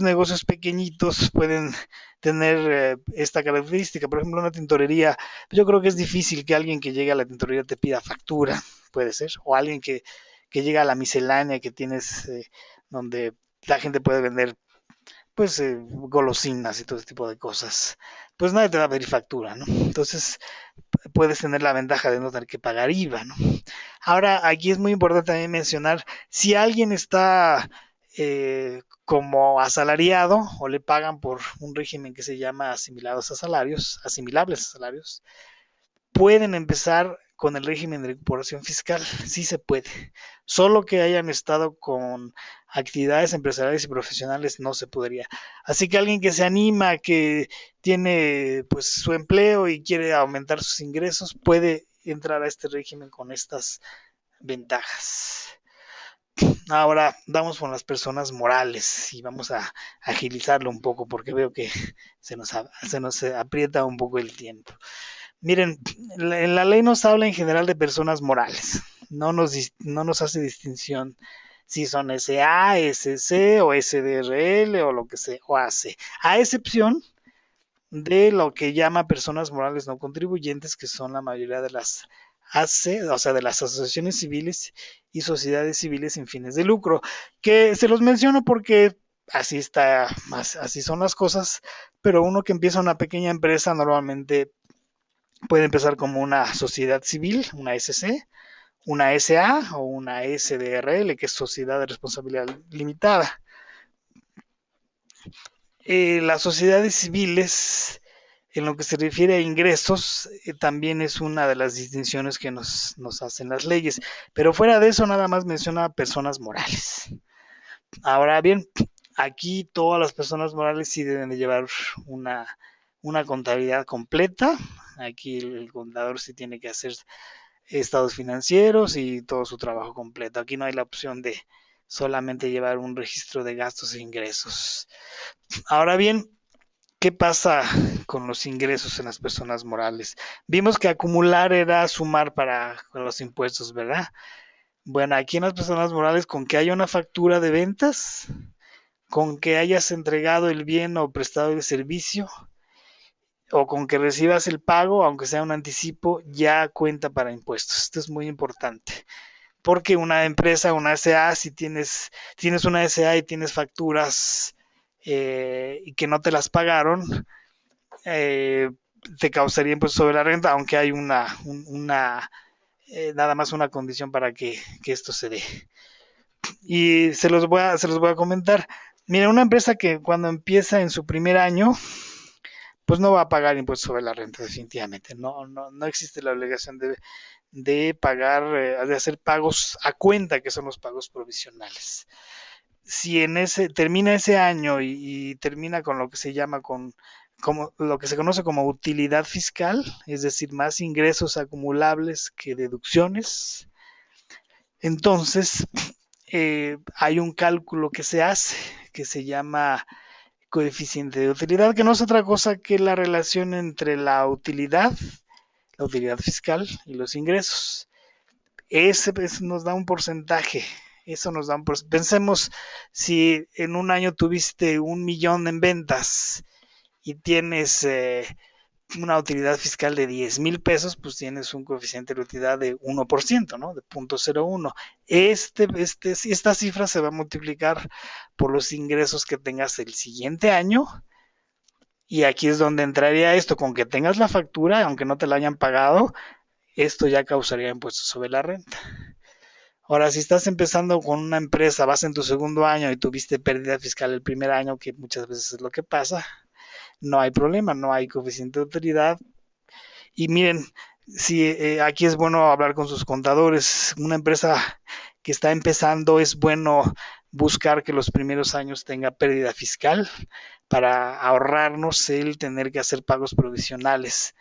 negocios pequeñitos pueden tener esta característica. Por ejemplo, una tintorería, yo creo que es difícil que alguien que llegue a la tintorería te pida factura, puede ser, o alguien que llega a la miscelánea que tienes, donde la gente puede vender pues golosinas y todo ese tipo de cosas, pues nadie te va a pedir factura, ¿no? Entonces puedes tener la ventaja de no tener que pagar IVA, ¿no? Ahora, aquí es muy importante también mencionar, si alguien está como asalariado o le pagan por un régimen que se llama asimilables a salarios, pueden empezar con el régimen de recuperación fiscal, sí se puede. Solo que hayan estado con actividades empresariales y profesionales no se podría. Así que alguien que se anima, que tiene pues su empleo y quiere aumentar sus ingresos, puede entrar a este régimen con estas ventajas. Ahora vamos con las personas morales y vamos a agilizarlo un poco porque veo que se nos aprieta un poco el tiempo. Miren, la ley nos habla en general de personas morales, no nos hace distinción si son SA, SC o SDRL o lo que sea, o AC, a excepción de lo que llama personas morales no contribuyentes, que son la mayoría de las AC, o sea, de las asociaciones civiles y sociedades civiles sin fines de lucro, que se los menciono porque así está, así son las cosas, pero uno que empieza una pequeña empresa normalmente puede empezar como una sociedad civil, una SC, una SA o una SDRL, que es Sociedad de Responsabilidad Limitada. Las sociedades civiles, en lo que se refiere a ingresos, también es una de las distinciones que nos hacen las leyes, pero fuera de eso nada más menciona personas morales. Ahora bien, aquí todas las personas morales sí deben de llevar una contabilidad completa. Aquí el contador sí tiene que hacer estados financieros y todo su trabajo completo. Aquí no hay la opción de solamente llevar un registro de gastos e ingresos. Ahora bien, ¿qué pasa con los ingresos en las personas morales? Vimos que acumular era sumar para los impuestos, ¿verdad? Bueno, aquí en las personas morales, con que haya una factura de ventas, con que hayas entregado el bien o prestado el servicio, o con que recibas el pago, aunque sea un anticipo, ya cuenta para impuestos. Esto es muy importante. Porque una empresa, una SA, si tienes una SA y tienes facturas y que no te las pagaron, eh, te causaría impuestos sobre la renta, aunque hay nada más una condición para que esto se dé. Y se los voy a comentar. Mira, una empresa que cuando empieza en su primer año, pues no va a pagar impuestos sobre la renta, definitivamente. No existe la obligación de pagar, de hacer pagos a cuenta, que son los pagos provisionales. Si termina ese año y termina con lo que se llama como lo que se conoce como utilidad fiscal, es decir, más ingresos acumulables que deducciones, entonces hay un cálculo que se hace que se llama coeficiente de utilidad, que no es otra cosa que la relación entre la utilidad fiscal y los ingresos. Ese nos da un porcentaje. Eso nos da un porcentaje. Pensemos si en un año tuviste 1 millón en ventas y tienes una utilidad fiscal de 10,000 pesos, pues tienes un coeficiente de utilidad de 1%, ¿no? De 0.01. Esta cifra se va a multiplicar por los ingresos que tengas el siguiente año. Y aquí es donde entraría esto, con que tengas la factura, aunque no te la hayan pagado, esto ya causaría impuestos sobre la renta. Ahora, si estás empezando con una empresa, vas en tu segundo año y tuviste pérdida fiscal el primer año, que muchas veces es lo que pasa, no hay problema, no hay coeficiente de utilidad. Y miren, si aquí es bueno hablar con sus contadores, una empresa que está empezando es bueno buscar que los primeros años tenga pérdida fiscal para ahorrarnos el tener que hacer pagos provisionales.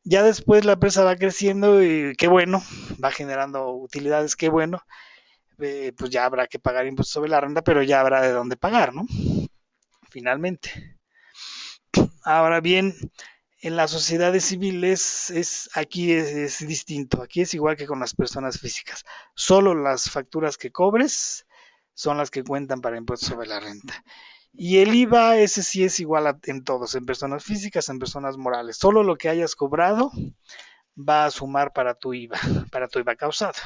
Ya después la empresa va creciendo y qué bueno, va generando utilidades, qué bueno, pues ya habrá que pagar impuestos sobre la renta, pero ya habrá de dónde pagar, ¿no? Finalmente. Ahora bien, en las sociedades civiles aquí es distinto, aquí es igual que con las personas físicas. Solo las facturas que cobres son las que cuentan para impuestos sobre la renta. Y el IVA, ese sí es igual en todos, en personas físicas, en personas morales. Solo lo que hayas cobrado va a sumar para tu IVA causado.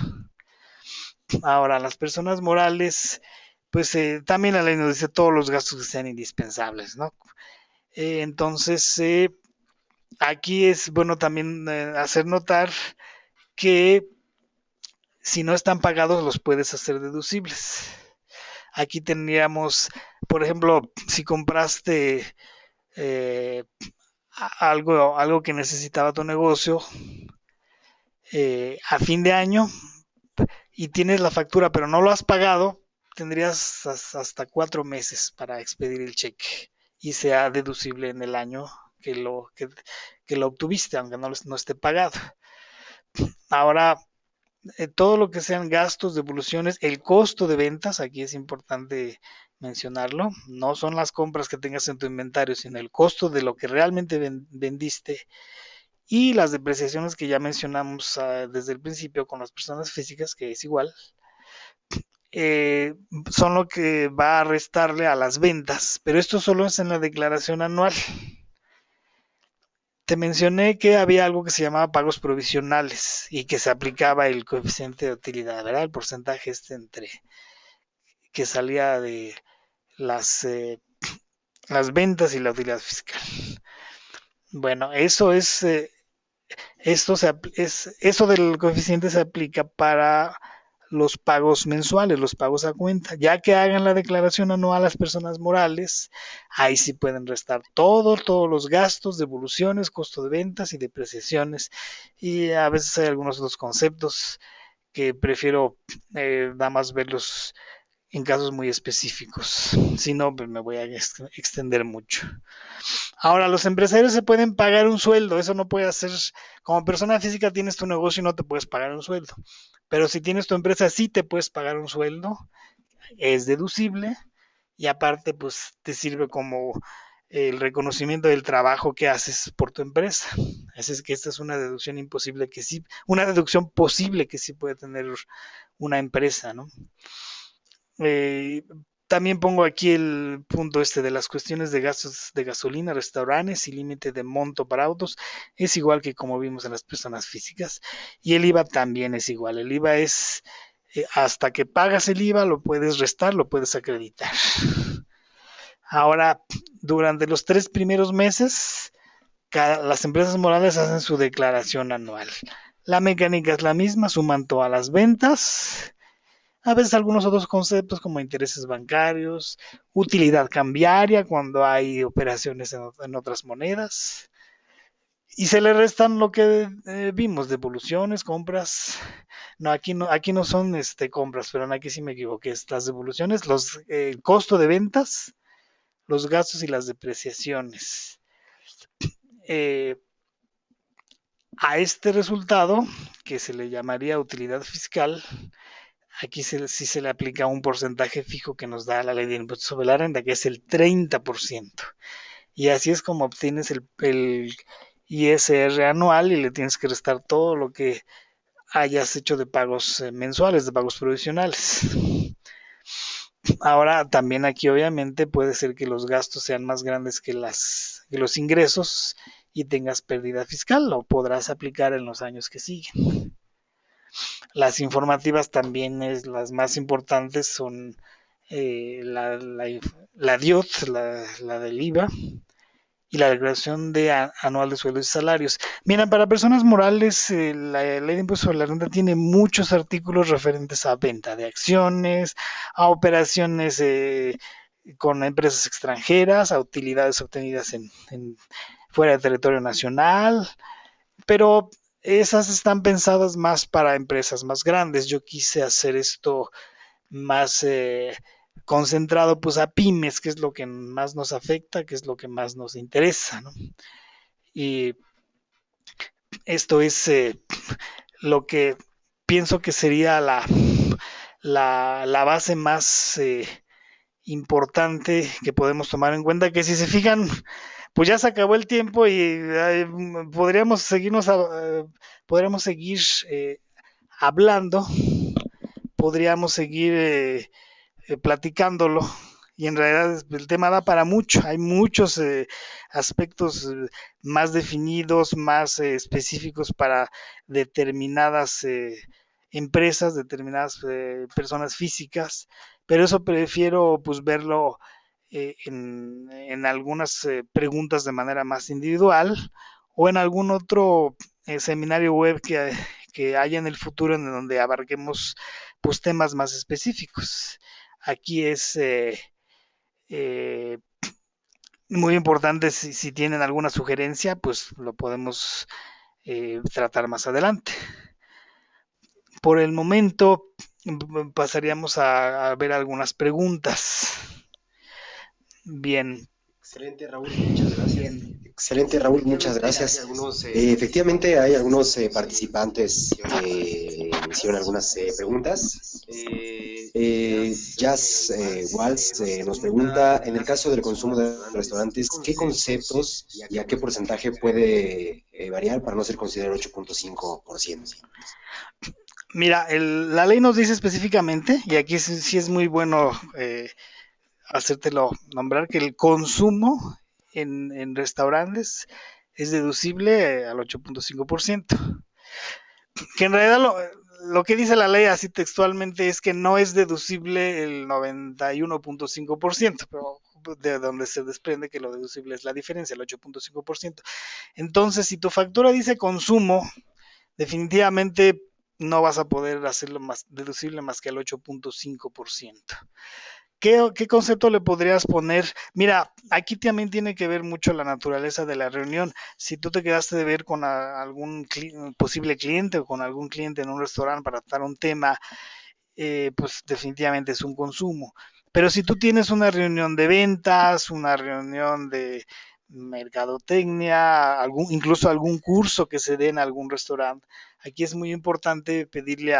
Ahora, las personas morales, pues también la ley nos dice todos los gastos que sean indispensables, ¿no? Entonces, aquí es bueno también hacer notar que si no están pagados los puedes hacer deducibles. Aquí tendríamos, por ejemplo, si compraste eh, algo que necesitaba tu negocio a fin de año y tienes la factura pero no lo has pagado, tendrías hasta 4 meses para expedir el cheque y sea deducible en el año que lo obtuviste, aunque no esté pagado. Ahora, todo lo que sean gastos, devoluciones, el costo de ventas, aquí es importante mencionarlo, no son las compras que tengas en tu inventario, sino el costo de lo que realmente vendiste y las depreciaciones que ya mencionamos desde el principio con las personas físicas, que es igual, eh, son lo que va a restarle a las ventas, pero esto solo es en la declaración anual. Te mencioné que había algo que se llamaba pagos provisionales y que se aplicaba el coeficiente de utilidad, ¿verdad? El porcentaje entre que salía de las, eh, las ventas y la utilidad fiscal. Bueno, eso del coeficiente se aplica para los pagos mensuales, los pagos a cuenta. Ya que hagan la declaración anual las personas morales, ahí sí pueden restar todos los gastos, devoluciones, costo de ventas y depreciaciones. Y a veces hay algunos otros conceptos que prefiero nada más verlos en casos muy específicos. Si no, pues me voy a extender mucho. Ahora, los empresarios se pueden pagar un sueldo, eso no puede hacer, como persona física tienes tu negocio y no te puedes pagar un sueldo, pero si tienes tu empresa sí te puedes pagar un sueldo, es deducible y aparte pues te sirve como el reconocimiento del trabajo que haces por tu empresa. Así es que esta es una deducción imposible que sí, una deducción posible que sí puede tener una empresa, ¿no? Eh, También pongo aquí el punto de las cuestiones de gastos de gasolina, restaurantes y límite de monto para autos. Es igual que como vimos en las personas físicas. Y el IVA también es igual. El IVA es hasta que pagas el IVA lo puedes restar, lo puedes acreditar. Ahora, durante los 3 primeros meses, las empresas morales hacen su declaración anual. La mecánica es la misma, suman todas las ventas, a veces algunos otros conceptos como intereses bancarios, utilidad cambiaria cuando hay operaciones en otras monedas. Y se le restan lo que vimos, devoluciones, compras. Aquí no son compras, pero aquí sí me equivoqué. Las devoluciones, el costo de ventas, los gastos y las depreciaciones. Eh, a este resultado, que se le llamaría utilidad fiscal, aquí sí se le aplica un porcentaje fijo que nos da la ley de impuestos sobre la renta, que es el 30%. Y así es como obtienes el ISR anual y le tienes que restar todo lo que hayas hecho de pagos mensuales, de pagos provisionales. Ahora también aquí obviamente puede ser que los gastos sean más grandes que los ingresos y tengas pérdida fiscal, lo podrás aplicar en los años que siguen. Las informativas también las más importantes son la DIOT, la del IVA, y la declaración anual de sueldos y salarios. Miren, para personas morales, la ley de impuestos sobre la renta tiene muchos artículos referentes a venta de acciones, a operaciones con empresas extranjeras, a utilidades obtenidas fuera del territorio nacional, pero esas están pensadas más para empresas más grandes. Yo quise hacer esto más concentrado pues a pymes, que es lo que más nos afecta, que es lo que más nos interesa, ¿no? Y esto es lo que pienso que sería la base más importante que podemos tomar en cuenta, que si se fijan, pues ya se acabó el tiempo y podríamos seguir hablando, podríamos seguir platicándolo y en realidad el tema da para mucho, hay muchos aspectos más definidos, más específicos para determinadas empresas, determinadas personas físicas, pero eso prefiero pues verlo en algunas preguntas de manera más individual o en algún otro seminario web que haya en el futuro en donde abarquemos pues temas más específicos. Aquí es eh, muy importante si tienen alguna sugerencia, pues lo podemos tratar más adelante. Por el momento pasaríamos a ver algunas preguntas. Bien. Excelente, Raúl, muchas gracias. Bien. Excelente, Raúl, muchas gracias. Efectivamente, hay algunos participantes que hicieron algunas preguntas. Jazz Waltz nos pregunta, en el caso del consumo de restaurantes, ¿qué conceptos y a qué porcentaje puede variar para no ser considerado 8.5%? Mira, la ley nos dice específicamente, y aquí sí es muy bueno hacértelo nombrar, que el consumo en restaurantes es deducible al 8.5%. Que en realidad lo que dice la ley así textualmente es que no es deducible el 91.5%, pero de donde se desprende que lo deducible es la diferencia, el 8.5%. Entonces, si tu factura dice consumo, definitivamente no vas a poder hacerlo más deducible más que al 8.5%. ¿Qué concepto le podrías poner? Mira, aquí también tiene que ver mucho la naturaleza de la reunión. Si tú te quedaste de ver con algún posible cliente o con algún cliente en un restaurante para tratar un tema, pues definitivamente es un consumo. Pero si tú tienes una reunión de ventas, una reunión de mercadotecnia, incluso algún curso que se dé en algún restaurante, aquí es muy importante pedirle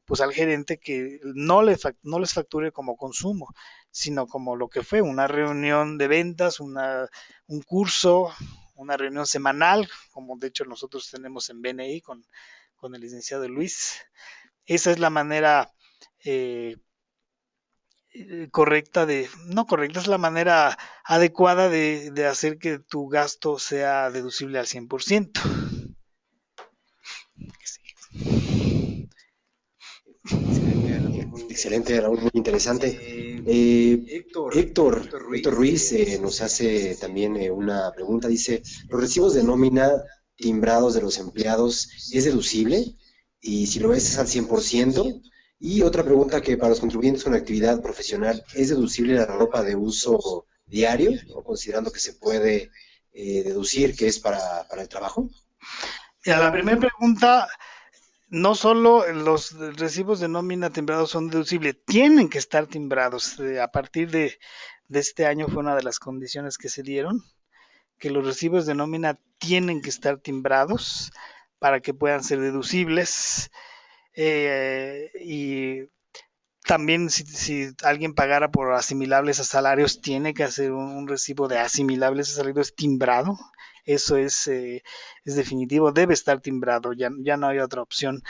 pues al gerente que no les facture como consumo, sino como lo que fue una reunión de ventas, un curso, una reunión semanal, como de hecho nosotros tenemos en BNI con el licenciado Luis. Esa es la manera correcta no correcta, es la manera adecuada de hacer que tu gasto sea deducible al 100%. Excelente, Raúl, muy interesante. Héctor Ruiz nos hace también una pregunta, dice, ¿los recibos de nómina timbrados de los empleados es deducible? Y si lo es al 100%. Y otra pregunta que para los contribuyentes con actividad profesional, ¿es deducible la ropa de uso diario? ¿O considerando que se puede deducir que es para el trabajo? A la primera pregunta, no solo los recibos de nómina timbrados son deducibles, tienen que estar timbrados. A partir de este año fue una de las condiciones que se dieron, que los recibos de nómina tienen que estar timbrados para que puedan ser deducibles. Y también si alguien pagara por asimilables a salarios, tiene que hacer un recibo de asimilables a salarios timbrado. Eso es definitivo, debe estar timbrado, ya no hay otra opción.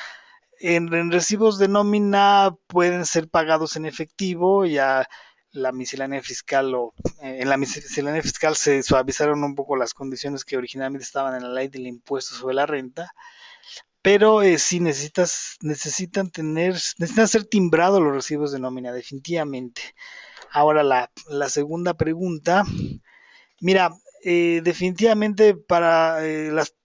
En recibos de nómina pueden ser pagados en efectivo, ya la miscelánea fiscal en la miscelánea fiscal se suavizaron un poco las condiciones que originalmente estaban en la ley del impuesto sobre la renta, pero sí necesitan ser timbrados los recibos de nómina, definitivamente. Ahora la segunda pregunta, mira, definitivamente para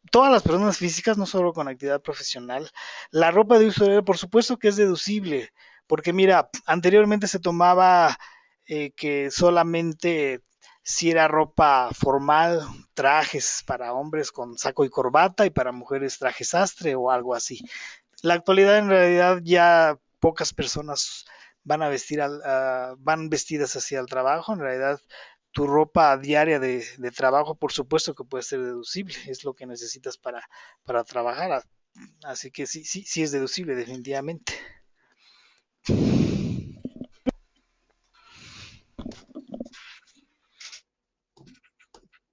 todas las personas físicas, no solo con actividad profesional, la ropa de uso diario, por supuesto que es deducible, porque mira, anteriormente se tomaba que solamente si era ropa formal, trajes para hombres con saco y corbata y para mujeres traje sastre o algo así. La actualidad en realidad ya pocas personas van vestidas hacia el trabajo, en realidad tu ropa diaria de trabajo, por supuesto que puede ser deducible, es lo que necesitas para trabajar, así que sí es deducible definitivamente.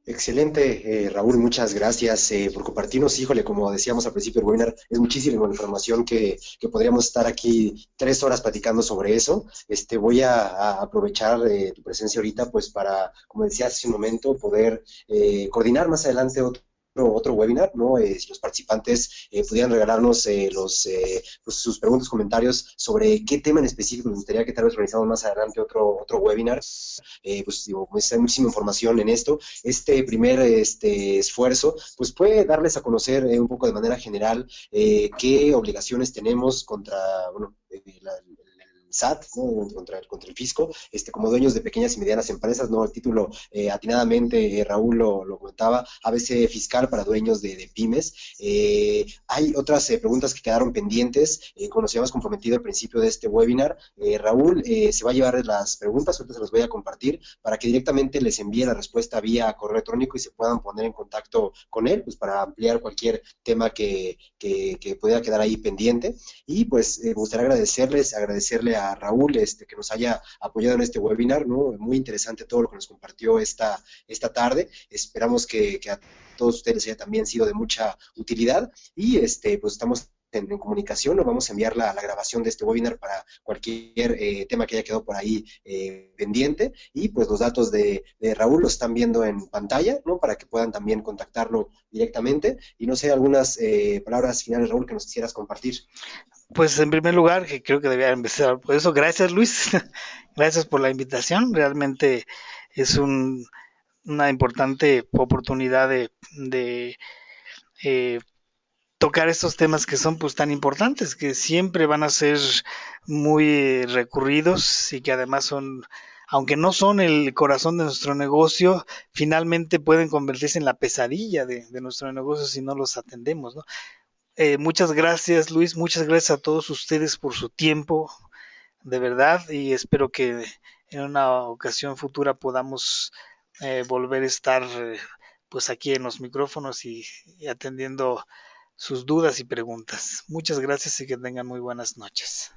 Excelente, Raúl, muchas gracias por compartirnos. Híjole, como decíamos al principio del webinar, es muchísima información que podríamos estar aquí 3 horas platicando sobre eso. Voy a aprovechar tu presencia ahorita, pues para, como decía hace un momento, poder coordinar más adelante otro webinar, ¿no? Si los participantes pudieran regalarnos pues sus preguntas, comentarios sobre qué tema en específico les gustaría que tal vez organizamos más adelante otro webinar. Pues digo, pues hay muchísima información en esto. Este primer esfuerzo, pues puede darles a conocer un poco de manera general qué obligaciones tenemos contra, bueno, el SAT, ¿no? Contra el fisco, como dueños de pequeñas y medianas empresas, ¿no? El título atinadamente, Raúl lo comentaba, ABC fiscal para dueños de pymes. Hay otras preguntas que quedaron pendientes, como nos habíamos comprometido al principio de este webinar. Raúl se va a llevar las preguntas, ahorita se las voy a compartir para que directamente les envíe la respuesta vía correo electrónico y se puedan poner en contacto con él, pues para ampliar cualquier tema que pudiera quedar ahí pendiente. Y pues me gustaría agradecerle a Raúl que nos haya apoyado en este webinar, ¿no? Muy interesante todo lo que nos compartió esta tarde. Esperamos que a todos ustedes haya también sido de mucha utilidad y pues estamos en comunicación, nos vamos a enviar la grabación de este webinar para cualquier tema que haya quedado por ahí pendiente y pues los datos de Raúl los están viendo en pantalla, ¿no? Para que puedan también contactarlo directamente y no sé, algunas palabras finales, Raúl, que nos quisieras compartir. Pues en primer lugar, que creo que debía empezar por eso, gracias Luis, gracias por la invitación, realmente es una importante oportunidad de tocar estos temas que son pues tan importantes, que siempre van a ser muy recurridos y que además son, aunque no son el corazón de nuestro negocio, finalmente pueden convertirse en la pesadilla de nuestro negocio si no los atendemos, ¿no? Muchas gracias Luis, muchas gracias a todos ustedes por su tiempo, de verdad, y espero que en una ocasión futura podamos volver a estar pues aquí en los micrófonos y atendiendo sus dudas y preguntas. Muchas gracias y que tengan muy buenas noches.